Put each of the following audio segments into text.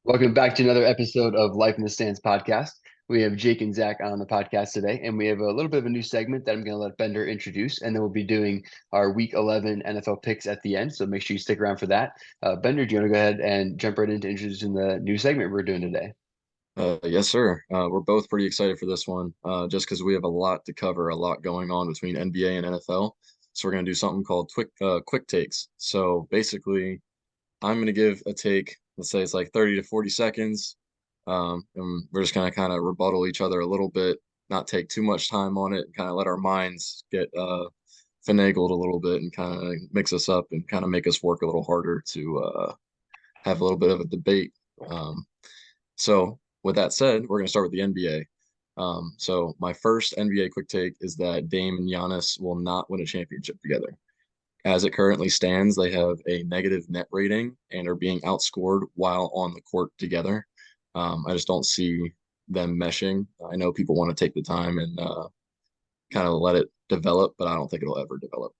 Welcome back to another episode of Life in the Stands podcast. We have Jake and Zach on the podcast today, and we have a little bit of a new segment that I'm going to let Bender introduce, and then we'll be doing our Week 11 NFL picks at the end. So make sure you stick around for that. Bender, do you want to go ahead and jump right into introducing the new segment we're doing today? Yes, sir. We're both pretty excited for this one, just because we have a lot to cover, a lot going on between NBA and NFL. So we're gonna do something called quick takes. So basically, I'm gonna give a take. Let's say it's like 30 to 40 seconds, and we're just gonna kind of rebuttal each other a little bit, not take too much time on it, kind of let our minds get finagled a little bit, and kind of mix us up and kind of make us work a little harder to have a little bit of a debate. Um, so with that said, we're going to start with the NBA. So my first NBA quick take is that Dame and Giannis will not win a championship together. As it currently stands, they have a negative net rating and are being outscored while on the court together. I just don't see them meshing. I know people want to take the time and kind of let it develop, but I don't think it'll ever develop.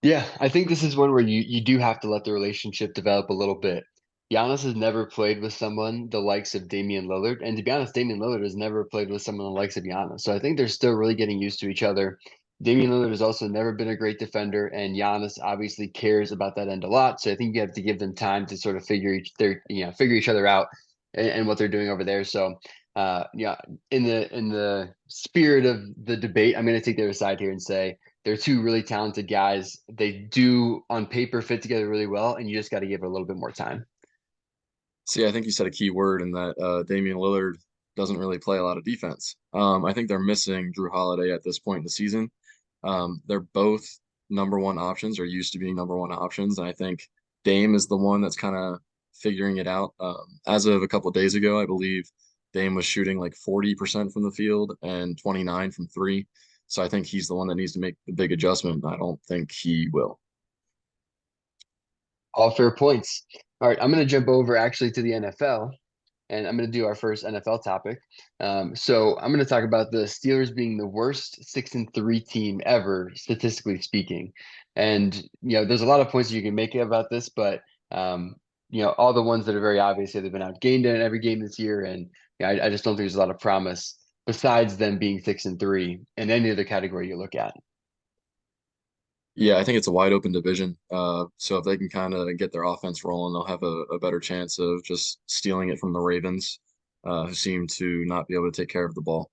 Yeah, I think this is one where you do have to let the relationship develop a little bit. Giannis has never played with someone the likes of Damian Lillard, and to be honest, Damian Lillard has never played with someone the likes of Giannis. So I think they're still really getting used to each other. Damian Lillard has also never been a great defender, and Giannis obviously cares about that end a lot. So I think you have to give them time to sort of figure each other out and what they're doing over there. So yeah, in the spirit of the debate, I'm going to take their side here and say they're two really talented guys. They do on paper fit together really well, and you just got to give it a little bit more time. See, I think you said a key word in that Damian Lillard doesn't really play a lot of defense. I think they're missing Drew Holiday at this point in the season. They're both number one options or used to being number one options. And I think Dame is the one that's kind of figuring it out. As of a couple of days ago, I believe Dame was shooting like 40% from the field and 29 from three. So I think he's the one that needs to make the big adjustment. I don't think he will. All fair points. All right, I'm going to jump over actually to the NFL, and I'm going to do our first NFL topic. So I'm going to talk about the Steelers being the worst 6-3 team ever, statistically speaking. And there's a lot of points you can make about this, but um, all the ones that are very obvious, they've been outgained in every game this year, and I just don't think there's a lot of promise besides them being 6-3 in any other category you look at. Yeah, I think it's a wide open division. So if they can kind of get their offense rolling, they'll have a better chance of just stealing it from the Ravens, who seem to not be able to take care of the ball.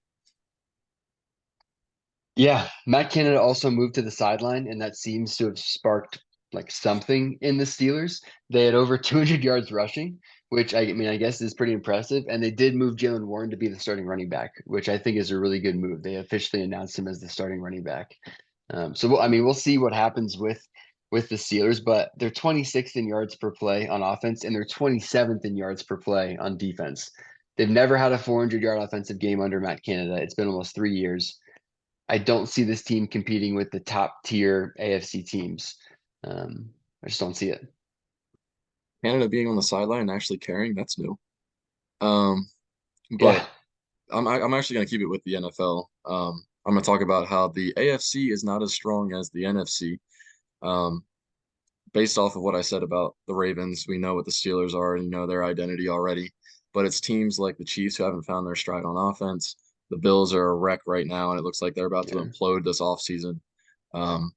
Yeah, Matt Canada also moved to the sideline, and that seems to have sparked like something in the Steelers. They had over 200 yards rushing, which I mean, I guess is pretty impressive. And they did move Jalen Warren to be the starting running back, which I think is a really good move. They officially announced him as the starting running back. I mean, we'll see what happens with the Steelers, but they're 26th in yards per play on offense, and they're 27th in yards per play on defense. They've never had a 400-yard offensive game under Matt Canada. It's been almost 3 years. I don't see this team competing with the top tier AFC teams. I just don't see it. Canada being on the sideline and actually carrying, that's new. Um, Yeah. but I'm actually going to keep it with the NFL. I'm going to talk about how the AFC is not as strong as the NFC. Um, Based off of what I said about the Ravens, we know what the Steelers are and you know their identity already. But it's teams like the Chiefs who haven't found their stride on offense. The Bills are a wreck right now, and it looks like they're about to Yeah. implode this offseason. Um,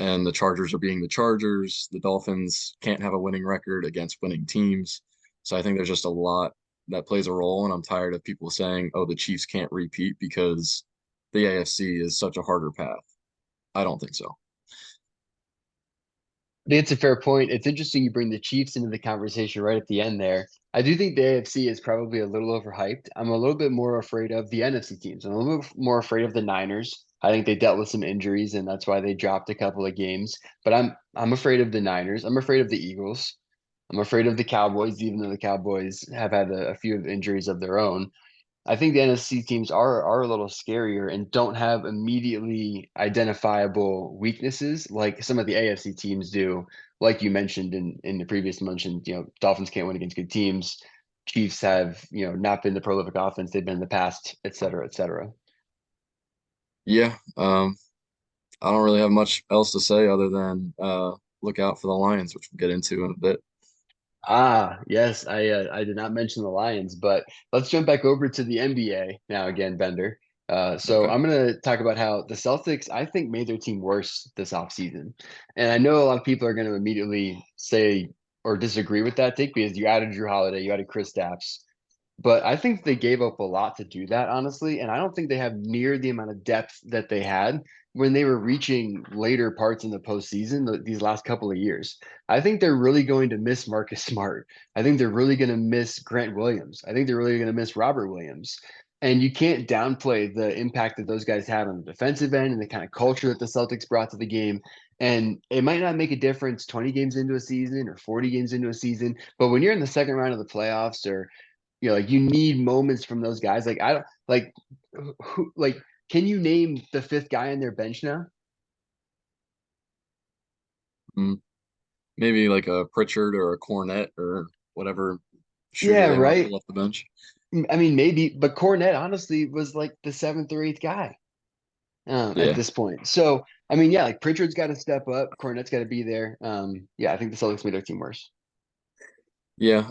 and the Chargers are being the Chargers. The Dolphins can't have a winning record against winning teams. So I think there's just a lot that plays a role. And I'm tired of people saying, oh, the Chiefs can't repeat because the AFC is such a harder path. I don't think so. I think it's a fair point. It's interesting you bring the Chiefs into the conversation right at the end there. I do think the AFC is probably a little overhyped. I'm a little bit more afraid of the NFC teams. I'm a little bit more afraid of the Niners. I think they dealt with some injuries, and that's why they dropped a couple of games. But I'm afraid of the Niners. I'm afraid of the Eagles. I'm afraid of the Cowboys, even though the Cowboys have had a few injuries of their own. I think the NFC teams are a little scarier and don't have immediately identifiable weaknesses like some of the AFC teams do. Like you mentioned in the previous mention, Dolphins can't win against good teams. Chiefs have, not been the prolific offense they've been in the past, et cetera, et cetera. Yeah, I don't really have much else to say other than look out for the Lions, which we'll get into in a bit. Yes, I did not mention the Lions, but let's jump back over to the NBA now again, Bender. So Okay. I'm going to talk about how the Celtics, I think, made their team worse this offseason. And I know a lot of people are going to immediately say or disagree with that take because you added Drew Holiday, you added Chris Stapps. But I think they gave up a lot to do that, honestly. And I don't think they have near the amount of depth that they had when they were reaching later parts in the postseason these last couple of years. I think they're really going to miss Marcus Smart. I think they're really going to miss Grant Williams. I think they're really going to miss Robert Williams. And you can't downplay the impact that those guys had on the defensive end and the kind of culture that the Celtics brought to the game. And it might not make a difference 20 games into a season or 40 games into a season, but when you're in the second round of the playoffs or like you need moments from those guys. Like I don't like can you name the fifth guy on their bench now? Mm, maybe like a Pritchard or a Cornette or whatever shooter Yeah, they might right. pull off the bench. I mean, maybe, but Cornette honestly was like the seventh or eighth guy at Yeah. this point. So, I mean, yeah, like Pritchard's got to step up. Cornette's got to be there. Yeah, I think the Celtics made their team worse. Yeah.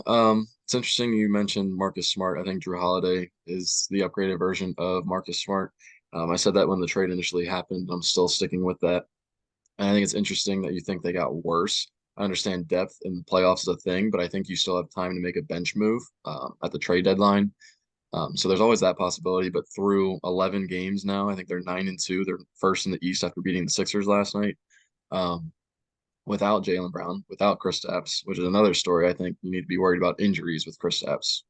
It's interesting you mentioned Marcus Smart. I think Drew Holiday is the upgraded version of Marcus Smart. I said that when the trade initially happened. I'm still sticking with that. And I think it's interesting that you think they got worse. I understand depth in the playoffs is a thing, but I think you still have time to make a bench move at the trade deadline. So there's always that possibility. But through 11 games now, I think they're 9-2. They're first in the East after beating the Sixers last night. Um, without Jaylen Brown, without Kristaps, which is another story. I think you need to be worried about injuries with Kristaps.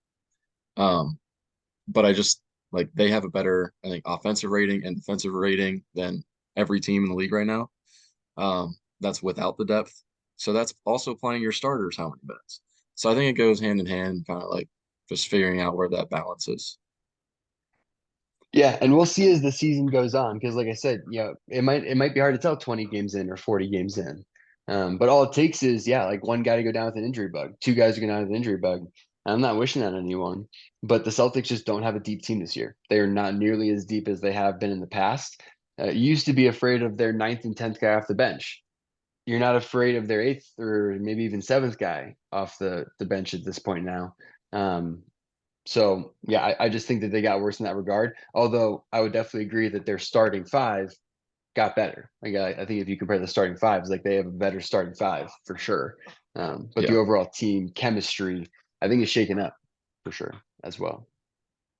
Um, but I just like they have a better, I think, offensive rating and defensive rating than every team in the league right now. That's without the depth. So that's also playing your starters how many minutes. So I think it goes hand in hand, kind of like just figuring out where that balance is. Yeah, and we'll see as the season goes on because, like I said, it might be hard to tell 20 games in or 40 games in. But all it takes is like one guy to go down with an injury bug, two guys to go down with an injury bug. I'm not wishing that on anyone, but the Celtics just don't have a deep team this year. They are not nearly as deep as they have been in the past. You used to be afraid of their ninth and tenth guy off the bench. You're not afraid of their eighth or maybe even seventh guy off the bench at this point now. Um, so yeah, I just think that they got worse in that regard. Although I would definitely agree that their starting five got better. Like I think if you compare the starting fives, like they have a better starting five for sure. But the Yeah, overall team chemistry, I think is shaken up for sure as well.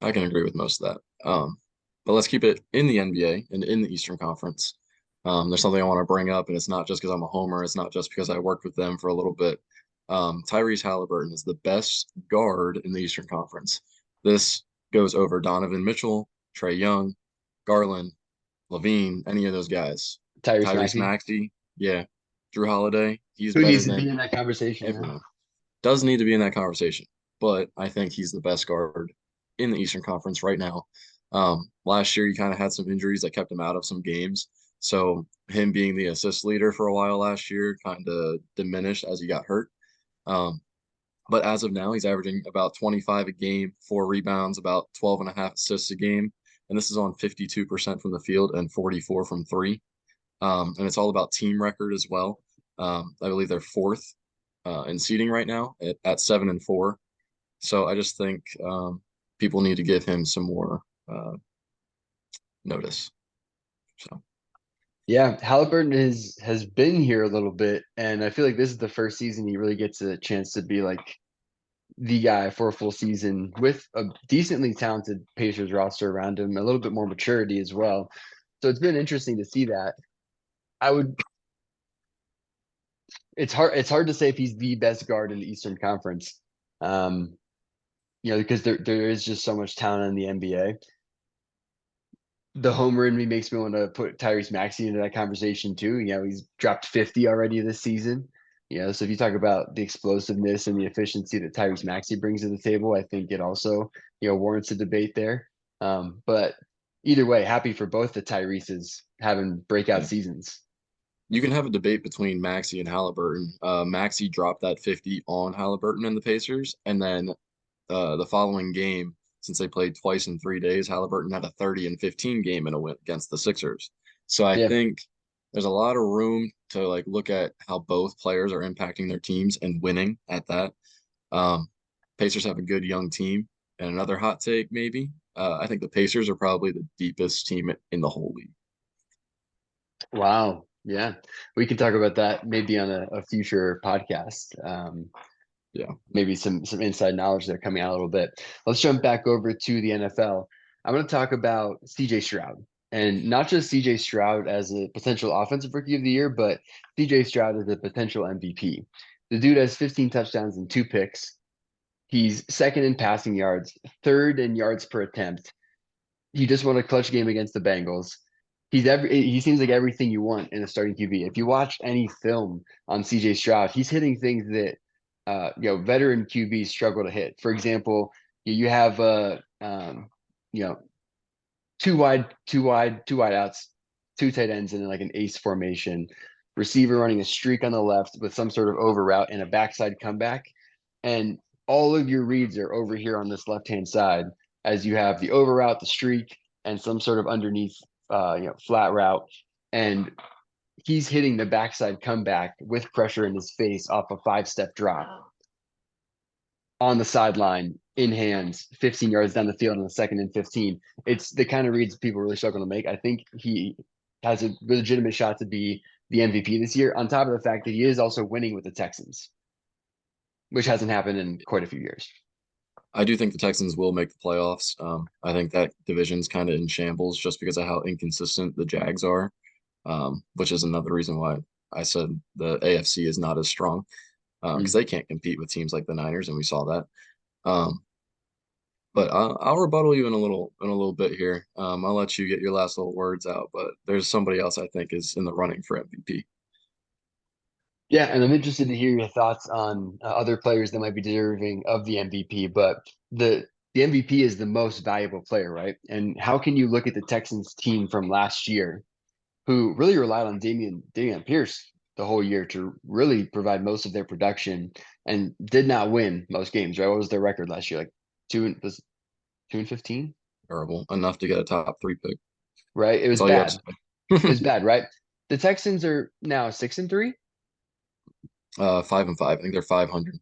I can agree with most of that. But let's keep it in the NBA and in the Eastern Conference. There's something I want to bring up, and it's not just because I'm a homer. It's not just because I worked with them for a little bit. Tyrese Halliburton is the best guard in the Eastern Conference. This goes over Donovan Mitchell, Trae Young, Garland, Levine, any of those guys. Tyrese Tyrese Maxey, Maxey, yeah. Drew Holiday, he's who better needs to be than in that conversation now? everyone. Does need to be in that conversation, but I think he's the best guard in the Eastern Conference right now. Last year, he kind of had some injuries that kept him out of some games. So him being the assist leader for a while last year kind of diminished as he got hurt. Um, but as of now, he's averaging about 25 a game, 4 rebounds, about 12 and a half assists a game. And this is on 52% from the field and 44 from three. And it's all about team record as well. I believe they're fourth in seeding right now at 7-4. So I just think people need to give him some more notice. So Yeah, Halliburton has been here a little bit, and I feel like this is the first season he really gets a chance to be like the guy for a full season with a decently talented Pacers roster around him, a little bit more maturity as well. So it's been interesting to see that. I would it's hard to say if he's the best guard in the Eastern Conference. Um, because there is just so much talent in the NBA. The homer in me makes me want to put Tyrese Maxey into that conversation too. He's dropped 50 already this season. So if you talk about the explosiveness and the efficiency that Tyrese Maxey brings to the table, I think it also, warrants a debate there. But either way, happy for both the Tyreses having breakout yeah, seasons. you can have a debate between Maxey and Halliburton. Maxey dropped that 50 on Halliburton and the Pacers, and then the following game, since they played twice in 3 days, Halliburton had a 30 and 15 game in a win against the Sixers. So I Yeah. think there's a lot of room to like look at how both players are impacting their teams and winning at that. Um, Pacers have a good young team, and another hot take maybe. I think the Pacers are probably the deepest team in the whole league. Wow. Yeah. We can talk about that maybe on a future podcast. Yeah, Maybe some inside knowledge there coming out a little bit. Let's jump back over to the NFL. I'm going to talk about CJ Stroud, and not just CJ Stroud as a potential offensive rookie of the year, but CJ Stroud as a potential MVP. The dude has 15 touchdowns and 2 picks. He's second in passing yards, third in yards per attempt. He just won a clutch game against the Bengals. He seems like everything you want in a starting QB. If you watch any film on CJ Stroud, he's hitting things that veteran QBs struggle to hit. For example, you have you know two wide outs, two tight ends, and then like an ace formation. Receiver running a streak on the left with some sort of over route and a backside comeback, and all of your reads are over here on this left hand side as you have the over route, the streak, and some sort of underneath flat route, and he's hitting the backside comeback with pressure in his face off a 5-step drop on the sideline in hands, 15 yards down the field on the second and 15. It's the kind of reads people really struggle to make. I think he has a legitimate shot to be the MVP this year, on top of the fact that he is also winning with the Texans, which hasn't happened in quite a few years. I do think the Texans will make the playoffs. I think that division's kind of in shambles just because of how inconsistent the Jags are, which is another reason why I said the AFC is not as strong because Mm. they can't compete with teams like the Niners, and we saw that. Um, but I'll rebuttal you in a little bit here. I'll let you get your last little words out, but there's somebody else I think is in the running for MVP. Yeah, and I'm interested to hear your thoughts on other players that might be deserving of the MVP. But the MVP is the most valuable player, right? And how can you look at the Texans team from last year, who really relied on Damian Pierce the whole year to really provide most of their production, and did not win most games, right? What was their record last year? Like 2-15, Terrible enough to get a top three pick. right? It That's was all you have to bad. It say. was bad, right? The Texans are now 6-3, 5-5. I think they're 500.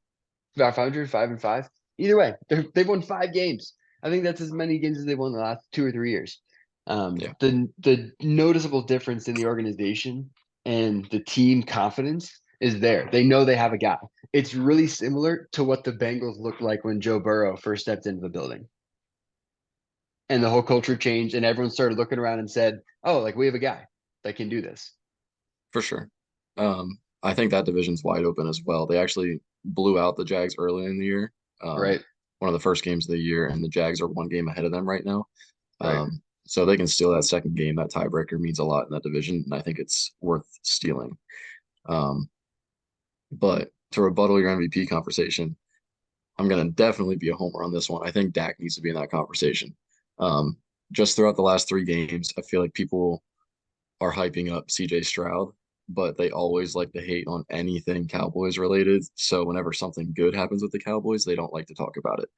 about 500, 5-5. Either way, they've won 5 games. I think that's as many games as they've won in the last 2 or 3 years. Yeah, The noticeable difference in the organization and the team confidence is there. They know they have a guy. It's really similar to what the Bengals looked like when Joe Burrow first stepped into the building. And the whole culture changed, and everyone started looking around and said, "Oh, like we have a guy that can do this." for sure. I think that division's wide open as well. They actually blew out the Jags early in the year. Um, Right, one of the first games of the year, and the Jags are one game ahead of them right now. right. So they can steal that second game. That tiebreaker means a lot in that division, and I think it's worth stealing. Um, but to rebuttal your MVP conversation, I'm gonna definitely be a homer on this one. I think Dak needs to be in that conversation. Um, just throughout the last three games, I feel like people are hyping up CJ Stroud, but they always like to hate on anything Cowboys related. So whenever something good happens with the Cowboys, they don't like to talk about it. Of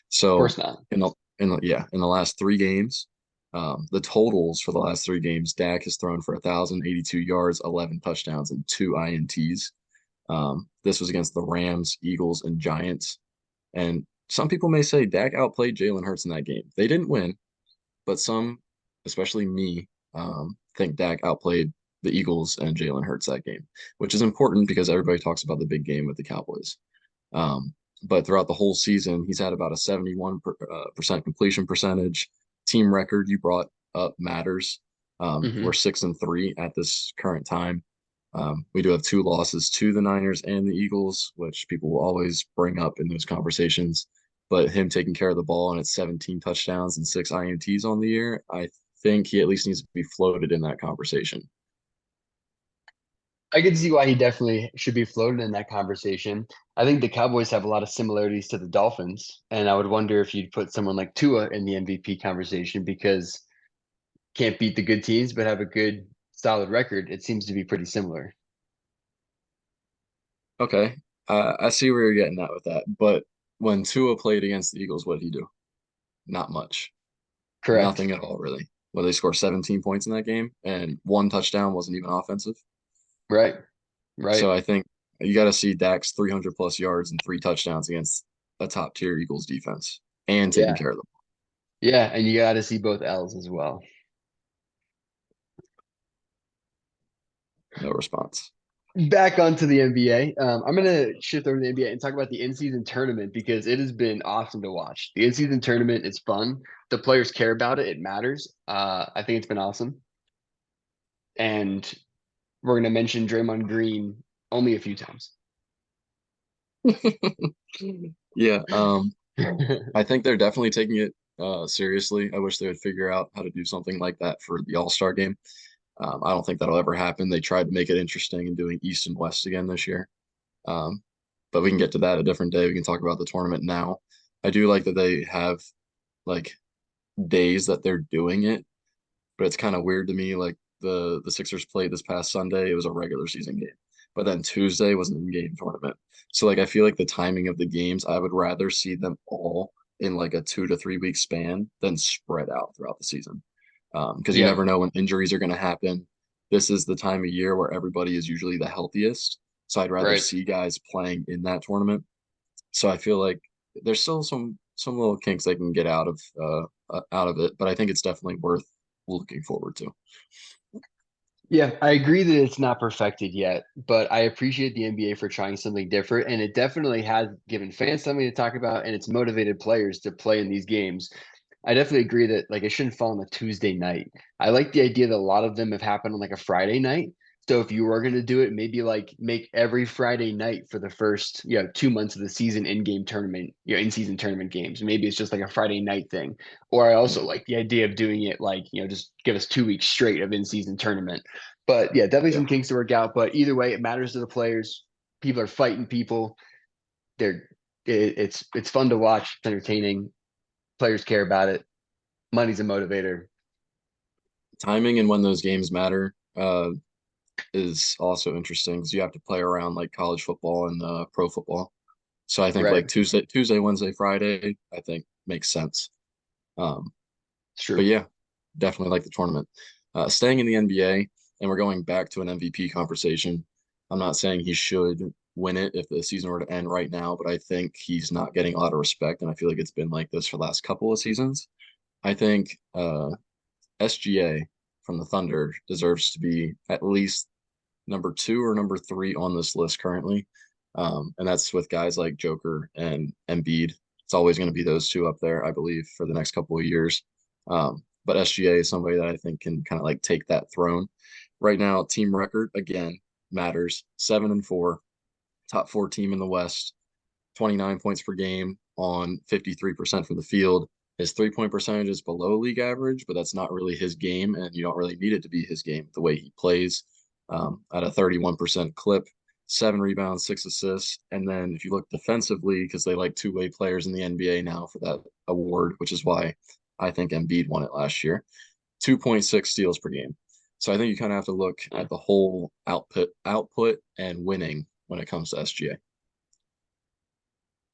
So course not. in the last three games, the totals for the last three games, Dak has thrown for 1,082 yards, 11 touchdowns, and two INTs. This was against the Rams, Eagles, and Giants. And some people may say Dak outplayed Jalen Hurts in that game. They didn't win, but some, especially me, think Dak outplayed the Eagles and Jalen Hurts that game, which is important because everybody talks about the big game with the Cowboys. But throughout the whole season, he's had about a 71% completion percentage. Team record you brought up matters. We're Hmm. 6-3 at this current time. We do have two losses to the Niners and the Eagles, which people will always bring up in those conversations. But him taking care of the ball and it's 17 touchdowns and six INTs on the year, I think he at least needs to be floated in that conversation. I can see why he definitely should be floated in that conversation. I think the Cowboys have a lot of similarities to the Dolphins, and I would wonder if you'd put someone like Tua in the MVP conversation because can't beat the good teams but have a good solid record. It seems to be pretty similar. Okay, I see where you're getting at with that. But when Tua played against the Eagles, what did he do? Not much. Correct. Nothing at all, really. Well, they scored 17 points in that game, and one touchdown wasn't even offensive. Right. Right. So I think You got to see Dak's 300 plus yards and 3 touchdowns against a top tier Eagles defense and taking Yeah. care of them. Yeah. And you got to see both L's as well. No response. Back onto the NBA. I'm going to shift over to the NBA and talk about the in-season tournament because it has been awesome to watch. The in-season tournament is fun. The players care about it. It matters. I think it's been awesome. And we're going to mention Draymond Green only a few times. Yeah, I think they're definitely taking it seriously. I wish they would figure out how to do something like that for the All-Star game. I don't think that'll ever happen. They tried to make it interesting and doing East and West again this year. Um, but we can get to that a different day. We can talk about the tournament now. I do like that they have like days that they're doing it, but it's kind of weird to me. Like the Sixers played this past Sunday, it was a regular season game, but then Tuesday was an in-game tournament. So like I feel like the timing of the games, I would rather see them all in like a 2 to 3 week span than spread out throughout the season. Because you Yeah, never know when injuries are going to happen. This is the time of year where everybody is usually the healthiest. So I'd rather right. see guys playing in that tournament. So I feel like there's still some little kinks they can get out of it, but I think it's definitely worth looking forward to. Yeah, I agree that it's not perfected yet, but I appreciate the NBA for trying something different. And it definitely has given fans something to talk about and it's motivated players to play in these games. I definitely agree that like it shouldn't fall on a Tuesday night. I like the idea that a lot of them have happened on like a Friday night. So if you were going to do it, maybe like make every Friday night for the first, 2 months of the season in-game tournament, in-season tournament games. Maybe it's just like a Friday night thing. Or I also like the idea of doing it like, just give us 2 weeks straight of in-season tournament. But yeah, definitely Yeah. some kinks to work out. But either way, it matters to the players. People are fighting people. They're it's fun to watch. It's entertaining. Players care about it. Money's a motivator. Timing and when those games matter is also interesting because you have to play around like college football and pro football. So I think like Right. Tuesday, Wednesday, Friday, I think makes sense. Um, It's but true. yeah, definitely like the tournament. Staying in the NBA, and we're going back to an MVP conversation. I'm not saying he should win it if the season were to end right now, but I think he's not getting a lot of respect, and I feel like it's been like this for the last couple of seasons. I think SGA from the Thunder deserves to be at least number two or number three on this list currently. And that's with guys like Joker and Embiid. It's always going to be those two up there, I believe, for the next couple of years. But SGA is somebody that I think can kind of like take that throne. Right now, team record again matters. 7-4, top four team in the West, 29 points per game on 53% from the field. His 3 point percentage is below league average, but that's not really his game, and you don't really need it to be his game the way he plays. At a 31% clip, 7 rebounds, 6 assists. And then if you look defensively, because they like two-way players in the NBA now for that award, which is why I think Embiid won it last year, 2.6 steals per game. So I think you kind of have to look at the whole output and winning when it comes to SGA.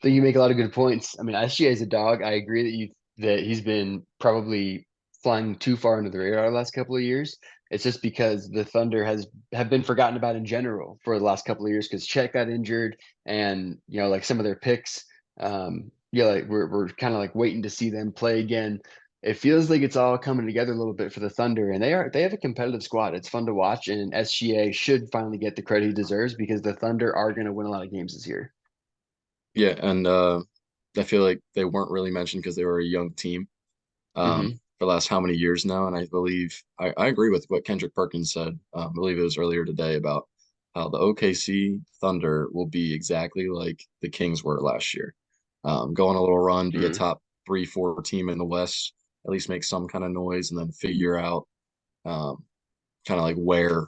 So you make a lot of good points. I mean, SGA is a dog. I agree that he's been probably flying too far under the radar the last couple of years. It's just because the Thunder have been forgotten about in general for the last couple of years because Chet got injured and like some of their picks. Like we're kind of like waiting to see them play again. It feels like it's all coming together a little bit for the Thunder, and they have a competitive squad. It's fun to watch, and SGA should finally get the credit he deserves because the Thunder are going to win a lot of games this year. Yeah, and I feel like they weren't really mentioned because they were a young team Hmm. for the last how many years now. And I believe I agree with what Kendrick Perkins said. I believe it was earlier today about how the OKC Thunder will be exactly like the Kings were last year. Go on a little run, be a top 3, 4 team in the West, at least make some kind of noise, and then figure out um, kind of like where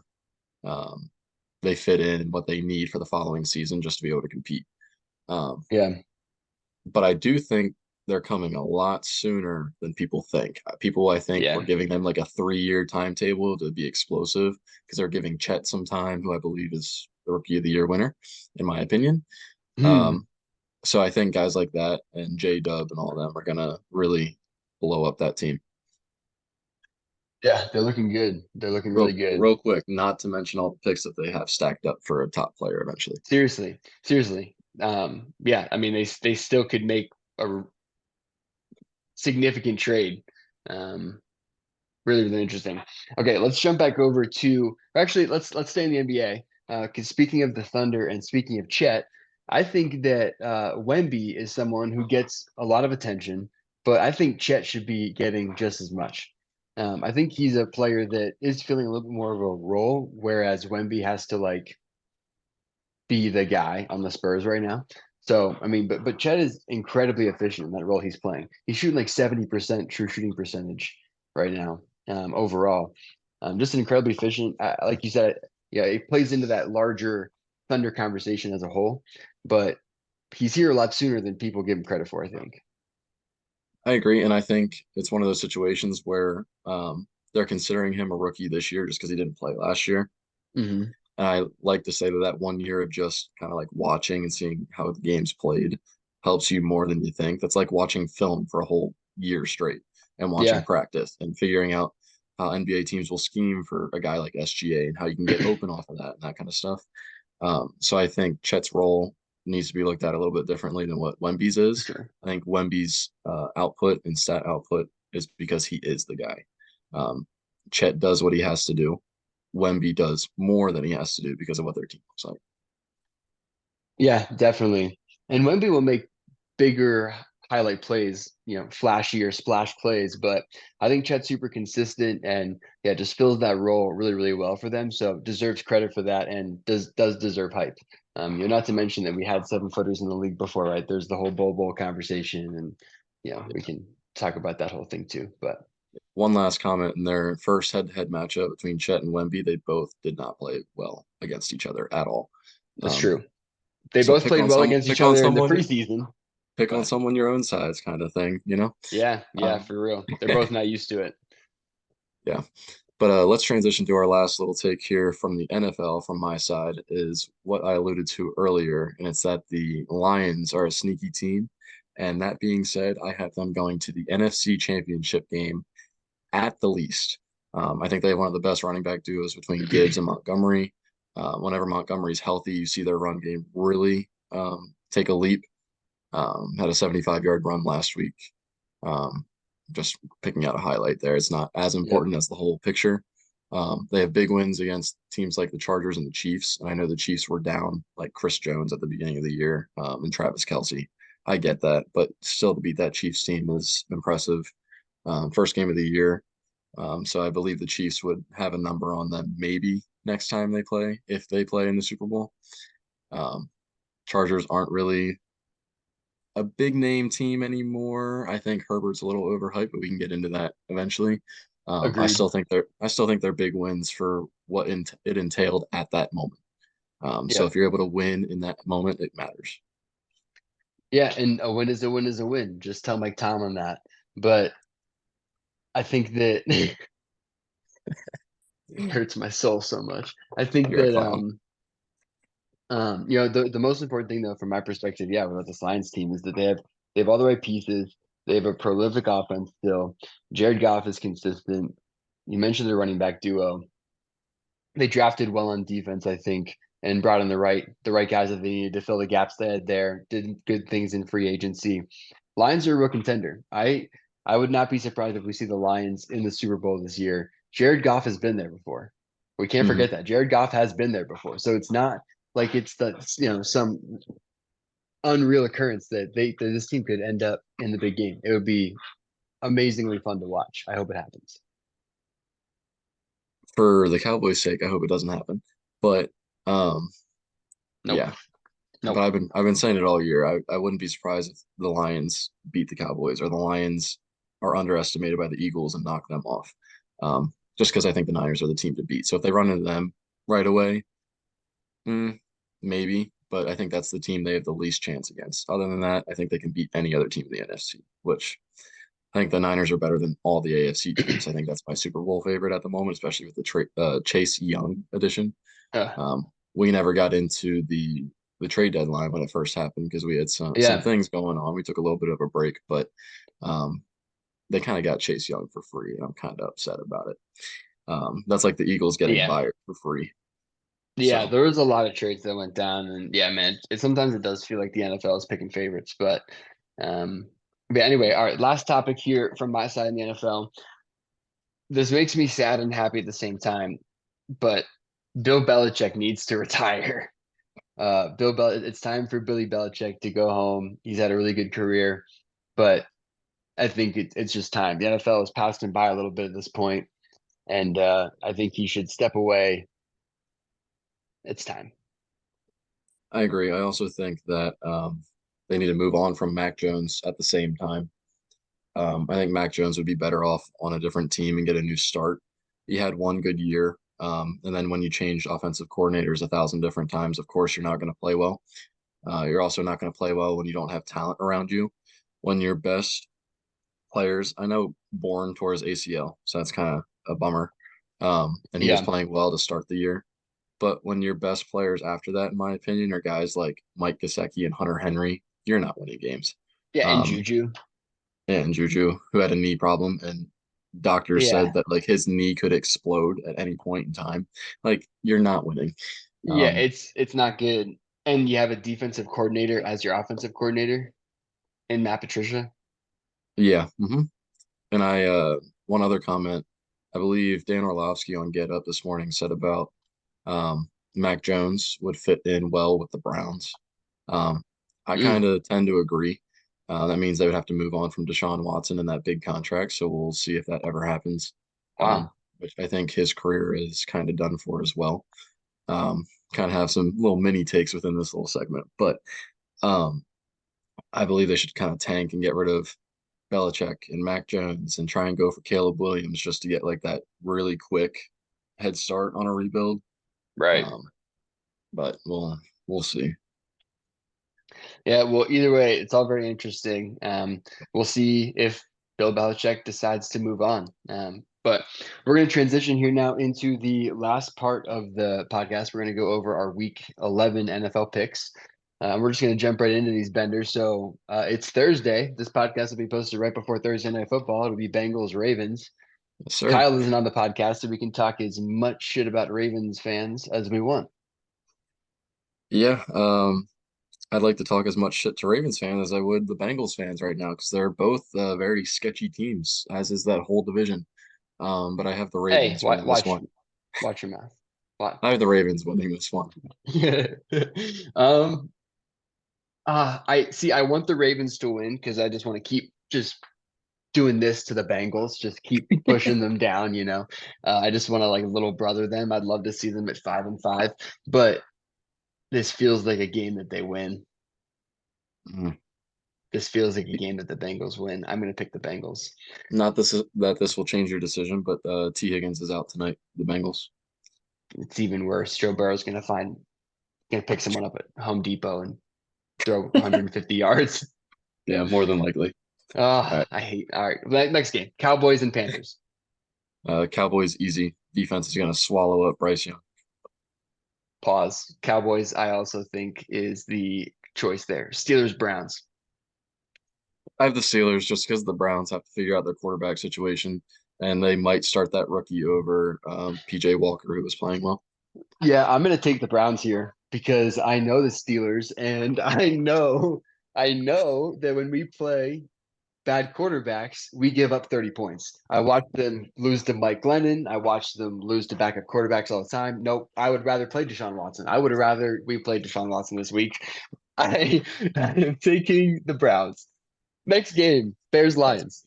um, they fit in and what they need for the following season just to be able to compete. Um, Yeah. but I do think they're coming a lot sooner than people think. People, I think, were Yeah. giving them like a 3 year timetable to be explosive because they're giving Chet some time, who I believe is the Rookie of the Year winner, in my opinion. Hmm. Um, so I think guys like that and J Dub and all of them are gonna really blow up that team. Yeah, they're looking good. They're looking really Real good. real quick, not to mention all the picks that they have stacked up for a top player eventually. Seriously, seriously. Yeah, I mean they still could make a significant trade. Um, really, really interesting. Okay, let's jump back over to actually let's stay in the NBA. Because speaking of the Thunder and speaking of Chet, I think that Wemby is someone who gets a lot of attention, but I think Chet should be getting just as much. I think he's a player that is feeling a little bit more of a role, whereas Wemby has to like be the guy on the Spurs right now. So I mean, but Chet is incredibly efficient in that role he's playing. He's shooting like 70% true shooting percentage right now, overall. Just an incredibly efficient. Like you said, yeah, it plays into that larger Thunder conversation as a whole. But he's here a lot sooner than people give him credit for, I think. I agree, and I think it's one of those situations where they're considering him a rookie this year just because he didn't play last year. Hmm. And I like to say that that 1 year of just kind of like watching and seeing how the game's played helps you more than you think. That's like watching film for a whole year straight and watching Yeah, practice and figuring out how NBA teams will scheme for a guy like SGA and how you can get open off of that and that kind of stuff. So I think Chet's role needs to be looked at a little bit differently than what Wemby's for is. sure. I think Wemby's output and stat output is because he is the guy. Um, Chet does what he has to do. Wemby does more than he has to do because of what their team looks like. Yeah, definitely. And Wemby will make bigger highlight plays, flashier splash plays. But I think Chet's super consistent and yeah, just fills that role really, really well for them. So deserves credit for that and does deserve hype. Not to mention that we had 7 footers in the league before, right? There's the whole Bol conversation, and we Yeah. can talk about that whole thing too. But One last comment in their first head-to-head matchup between Chet and Wemby, they both did not play well against each other at all. that's Um, true. They so both played well against each other in the preseason, pick on but someone your own size kind of thing, you know? yeah, yeah, Um, for real. They're both not used to it. yeah. But let's transition to our last little take here from the NFL from my side is what I alluded to earlier, and it's that the Lions are a sneaky team. And that being said, I have them going to the NFC Championship game at the least. I think they have one of the best running back duos between Gibbs and Montgomery. Whenever Montgomery's healthy, you see their run game really take a leap. Had a 75-yard run last week. Um, just picking out a highlight there. It's not as Yep. important as the whole picture. They have big wins against teams like the Chargers and the Chiefs. And I know the Chiefs were down like Chris Jones at the beginning of the year and Travis Kelce. I get that, but still to beat that Chiefs team is impressive. First game of the year. So I believe the Chiefs would have a number on them maybe next time they play, if they play in the Super Bowl. Um, Chargers aren't really a big name team anymore. I think Herbert's a little overhyped, but we can get into that eventually. Agreed. I still think they're big wins for what it entailed at that moment. So Yeah. if you're able to win in that moment, it matters. Yeah, and a win is a win is a win. Just tell Mike Tomlin that. But I think that it hurts my soul so much. I think You're a that clown. the most important thing though from my perspective, yeah, with the Lions team is that they have all the right pieces. They have a prolific offense still. Jared Goff is consistent. You mentioned the running back duo. They drafted well on defense, I think, and brought in the right guys that they needed to fill the gaps they had there. Did good things in free agency. Lions are a real contender. I would not be surprised if we see the Lions in the Super Bowl this year. Jared Goff has been there before. We can't Mhm. forget that. Jared Goff has been there before. So it's not like it's some unreal occurrence that this team could end up in the big game. It would be amazingly fun to watch. I hope it happens. For the Cowboys' sake, I hope it doesn't happen. But um, Nope. yeah, but Nope. I've been saying it all year. I wouldn't be surprised if the Lions beat the Cowboys or the Lions are underestimated by the Eagles and knock them off. Just because I think the Niners are the team to beat. So if they run into them right away, maybe. But I think that's the team they have the least chance against. Other than that, I think they can beat any other team in the NFC, which I think the Niners are better than all the AFC teams. I think that's my Super Bowl favorite at the moment, especially with the Chase Young addition. Uh, We never got into the trade deadline when it first happened because we had some yeah. things going on. We took a little bit of a break, but um, they kind of got Chase Young for free, and I'm kind of upset about it. That's like the Eagles getting Yeah. Byard for free. Yeah, So there was a lot of trades that went down, and yeah, man, sometimes it does feel like the NFL is picking favorites, um, but anyway, all right, last topic here from my side in the NFL. This makes me sad and happy at the same time, but Bill Belichick needs to retire. It's time for Billy Belichick to go home. He's had a really good career, but I think it's just time. The NFL has passed him by a little bit at this point, and I think he should step away. It's time. I agree. I also think that they need to move on from Mac Jones at the same time. I think Mac Jones would be better off on a different team and get a new start. He had one good year. And then when you change offensive coordinators 1,000 different times, of course, you're not going to play well. You're also not going to play well when you don't have talent around you. When your best players, I know Bourne tore his ACL, so that's kind of a bummer. And he was Yeah, playing well to start the year. But when your best players after that, in my opinion, are guys like Mike Gesicki and Hunter Henry, you're not winning games. yeah, and Um, Juju. and Juju, who had a knee problem, and doctors said Yeah, that like his knee could explode at any point in time. Like you're not winning. yeah, Um, it's not good. And you have a defensive coordinator as your offensive coordinator in Matt Patricia. yeah. And I one other comment, I believe Dan Orlovsky on Get Up this morning said about Mac Jones would fit in well with the Browns. Um, I kind Mm, of tend to agree. That means they would have to move on from Deshaun Watson in that big contract. So we'll see if that ever happens. wow. Which I think his career is kind of done for as well. Um, kind of have some little mini takes within this little segment, but um, I believe they should kind of tank and get rid of Belichick and Mac Jones and try and go for Caleb Williams just to get like that really quick head start on a rebuild. Right. Um, but we'll see. Yeah, well, either way, it's all very interesting. We'll see if Bill Belichick decides to move on. But we're going to transition here now into the last part of the podcast. We're going to go over our Week 11 NFL picks. We're just going to jump right into these benders. So it's Thursday. This podcast will be posted right before Thursday Night Football. It'll be Bengals Ravens. Yes, sir. Kyle isn't on the podcast, so we can talk as much shit about Ravens fans as we want. Yeah. I'd like to talk as much shit to Ravens fans as I would the Bengals fans right now because they're both very sketchy teams, as is that whole division. But I have the Hey, Ravens winning this one. watch your mouth. Watch. I have the Ravens winning this one. um, I see. I want the Ravens to win because I just want to keep just doing this to the Bengals, just keep pushing them down. I just want to like little brother them. I'd love to see them at 5-5, but this feels like a game that they win. Mhm. This feels like a game that the Bengals win. I'm going to pick the Bengals. Not this is that this will change your decision, but T. Higgins is out tonight. The Bengals. It's even worse. Joe Burrow's going to pick someone up at Home Depot and throw 150 yards. Yeah, more than likely. All Oh, right. I hate. All right, next game: Cowboys and Panthers. Cowboys easy. Defense is going to swallow up Bryce Young. Pause. Cowboys. I also think is the choice there. Steelers, Browns. I have the Steelers just because the Browns have to figure out their quarterback situation, and they might start that rookie over PJ Walker, who was playing well. Yeah, I'm going to take the Browns here because I know the Steelers, and I know that when we play bad quarterbacks, we give up 30 points. I watched them lose to Mike Glennon. I watched them lose to backup quarterbacks all the time. Nope, I would rather play Deshaun Watson. I would have rather we played Deshaun Watson this week. I am taking the Browns. Next game, Bears That's Lions.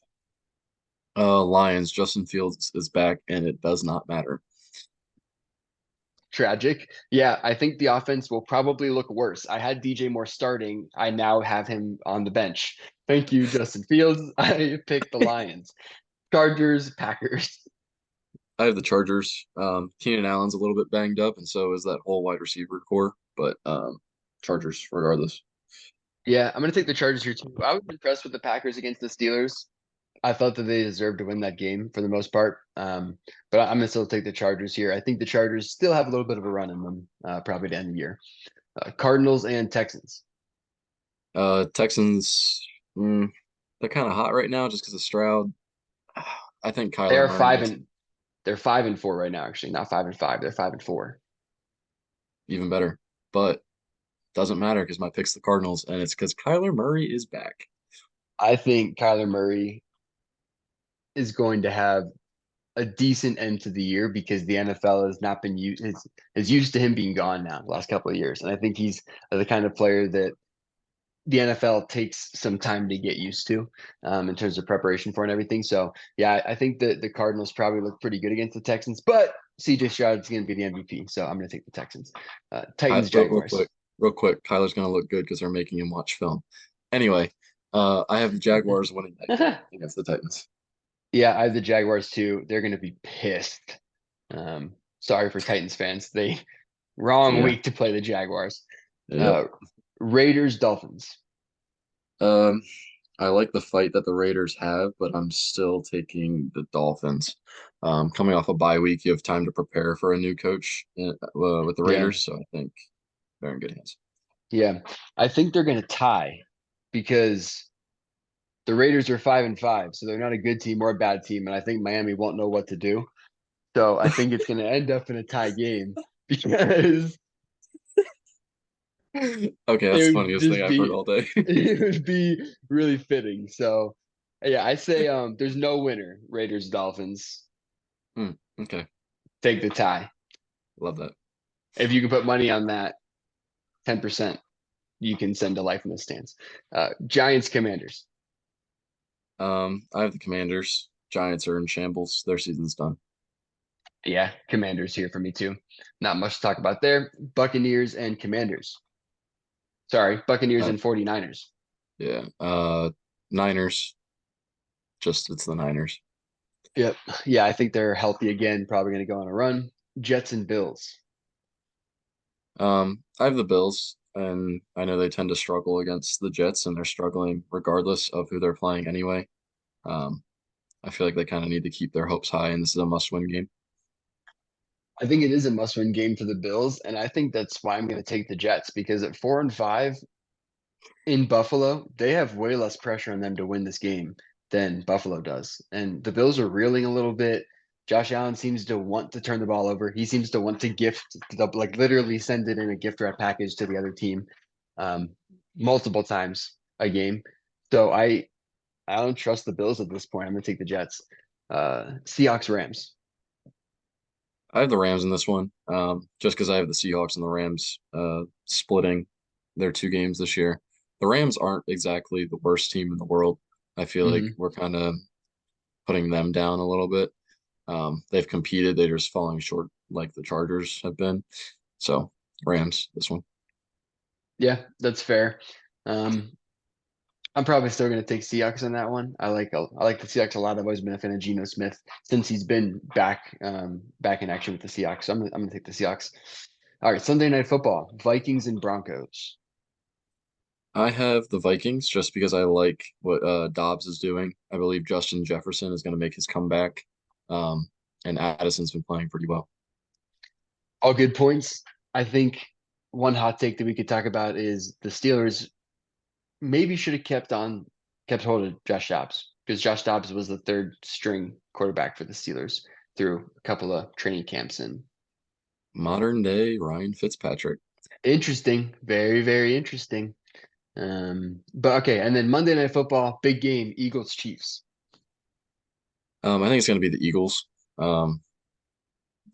Lions. Justin Fields is back, and it does not matter. Tragic. Yeah, I think the offense will probably look worse. I had DJ Moore starting. I now have him on the bench. Thank you, Justin Fields. I picked the Lions. Chargers, Packers. I have the Chargers. Keenan Allen's a little bit banged up, and so is that whole wide receiver core. But Chargers, regardless. Yeah, I'm going to take the Chargers here too. I was impressed with the Packers against the Steelers. I thought that they deserved to win that game for the most part. But I'm going to still take the Chargers here. I think the Chargers still have a little bit of a run in them, probably to end the year. Cardinals and Texans. Texans, they're kind of hot right now just because of Stroud. I think They Kyler are Murray five makes it and they're 5-4 right now, actually, not 5-5. They're 5-4. even better. But doesn't matter because my pick's the Cardinals, and it's because Kyler Murray is back. I think Kyler Murray is going to have a decent end to the year because the NFL has not been used is used to him being gone now the last couple of years. And I think he's the kind of player that the NFL takes some time to get used to in terms of preparation for and everything. So yeah, I think that the Cardinals probably look pretty good against the Texans, but CJ Stroud's going to be the MVP, so I'm going to take the Texans. Titans Real Jaguars. quick, Kyler's gonna look good because they're making him watch film. Anyway, I have the Jaguars winning that game against the Titans. Yeah, I have the Jaguars too. They're going to be pissed. Sorry for Titans fans. They wrong Yeah, week to play the Jaguars. yep. Uh, Raiders Dolphins. Um, I like the fight that the Raiders have, but I'm still taking the Dolphins. Coming off a bye week, you have time to prepare for a new coach with the Yeah, Raiders, so I think they're in good hands. yeah. I think they're going to tie because the Raiders are 5-5, so they're not a good team or a bad team, and I think Miami won't know what to do. So I think it's going to end up in a tie game because Okay, it that's the would funniest thing just I've heard be all day. it would be really fitting. So yeah, I say there's no winner. Raiders Dolphins Hmm, okay, take the tie. love that. If you can put money on that, 10%, you can send a life in the stands. Giants Commanders. I have the Commanders. Giants are in shambles. Their season's done. Yeah, Commanders here for me too. Not much to talk about there. Buccaneers and Commanders. Sorry, Buccaneers Uh, and 49ers. yeah. Niners. Just it's the Niners. Yep. Yeah, I think they're healthy again, probably going to go on a run. Jets and Bills. I have the Bills, and I know they tend to struggle against the Jets, and they're struggling regardless of who they're playing anyway. Um, I feel like they kind of need to keep their hopes high, and this is a must-win game. I think it is a must-win game for the Bills, and I think that's why I'm going to take the Jets because at 4-5 in Buffalo, they have way less pressure on them to win this game than Buffalo does. And the Bills are reeling a little bit. Josh Allen seems to want to turn the ball over. He seems to want to like literally send it in a gift wrap package to the other team um, multiple times a game. So I don't trust the Bills at this point. I'm going to take the Jets. Seahawks Rams. I have the Rams in this one, just because I have the Seahawks and the Rams splitting their two games this year. The Rams aren't exactly the worst team in the world. I feel like Mhm. we're kind of putting them down a little bit. They've competed, they're just falling short like the Chargers have been. So Rams, this one. Yeah, that's fair. Um, I'm probably still going to take Seahawks on that one. I like the Seahawks a lot. I've always been a fan of Geno Smith since he's been back in action with the Seahawks. So I'm gonna take the Seahawks. All right, Sunday Night Football, Vikings and Broncos. I have the Vikings just because I like what Dobbs is doing. I believe Justin Jefferson is going to make his comeback. Um, and Addison's been playing pretty well. All good points. I think one hot take that we could talk about is the Steelers maybe should have kept hold of Josh Dobbs because Josh Dobbs was the third string quarterback for the Steelers through a couple of training camps and Modern day Ryan Fitzpatrick. interesting, very, very interesting. But okay, and then Monday Night Football, big game, Eagles Chiefs. I think it's going to be the Eagles. Um,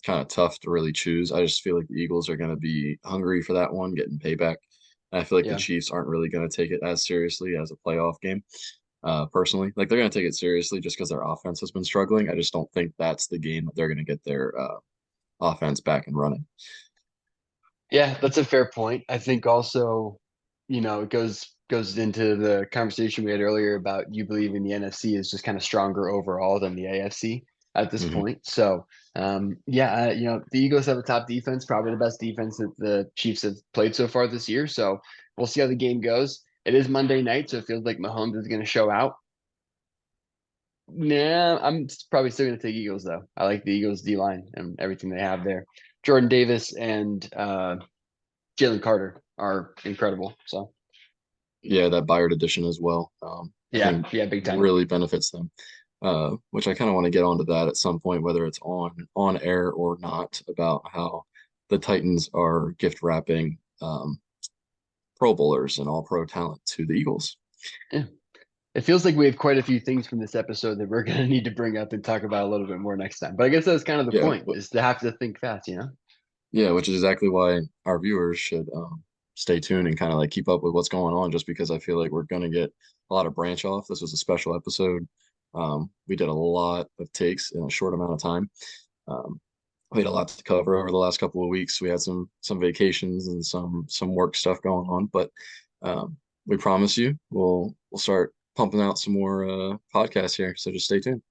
Kind of tough to really choose. I just feel like the Eagles are going to be hungry for that one, getting payback. And I feel like the Yeah, Chiefs aren't really going to take it as seriously as a playoff game. Personally, like they're going to take it seriously just because their offense has been struggling. I just don't think that's the game that they're going to get their offense back and running. yeah, that's a fair point. I think also, it goes into the conversation we had earlier about you believing the NFC is just kind of stronger overall than the AFC at this Hmm. point. So, yeah, the Eagles have a top defense, probably the best defense that the Chiefs have played so far this year. So we'll see how the game goes. It is Monday night, so it feels like Mahomes is going to show out. Nah, I'm probably still going to take Eagles though. I like the Eagles D line and everything they have there. Jordan Davis and Jalen Carter are incredible. So Yeah, that Bayard edition as well. I yeah, think yeah, big time. really benefits them. which I kind of want to get onto that at some point, whether it's on air or not, about how the Titans are gift wrapping Pro Bowlers and All Pro talent to the Eagles. Yeah. It feels like we have quite a few things from this episode that we're going to need to bring up and talk about a little bit more next time. But I guess that's kind of the Yeah, point, is to have to think fast, you know? yeah, which is exactly why our viewers should stay tuned and kind of like keep up with what's going on, just because I feel like we're going to get a lot of branch off. This was a special episode. We did a lot of takes in a short amount of time. Um, we had a lot to cover over the last couple of weeks. We had some vacations and some work stuff going on, but we promise you we'll start pumping out some more podcasts here. So just stay tuned.